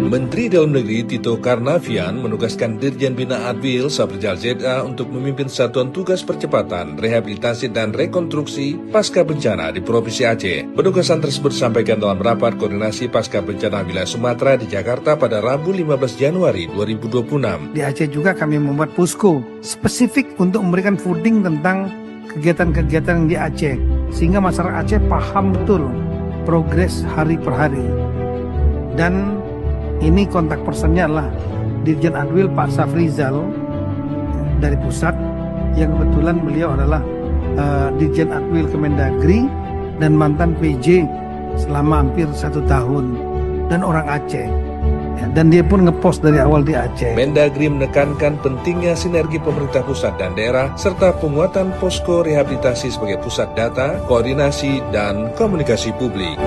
Menteri Dalam Negeri Tito Karnavian menugaskan Dirjen Bina Adwil Safrizal ZA untuk memimpin Satuan Tugas Percepatan, Rehabilitasi dan Rekonstruksi Pasca Bencana di Provinsi Aceh. Penugasan tersebut disampaikan dalam rapat koordinasi Pasca Bencana wilayah Sumatera di Jakarta pada Rabu 15 Januari 2026. Di Aceh juga kami membuat posko spesifik untuk memberikan fooding tentang kegiatan-kegiatan di Aceh, sehingga masyarakat Aceh paham betul progres hari per hari. Dan ini kontak personnya adalah Dirjen Adwil Pak Safrizal dari pusat, yang kebetulan beliau adalah Dirjen Adwil Kemendagri dan mantan PJ selama hampir 1 tahun dan orang Aceh. Dan dia pun ngepost dari awal di Aceh. Mendagri menekankan pentingnya sinergi pemerintah pusat dan daerah serta penguatan posko rehabilitasi sebagai pusat data, koordinasi, dan komunikasi publik.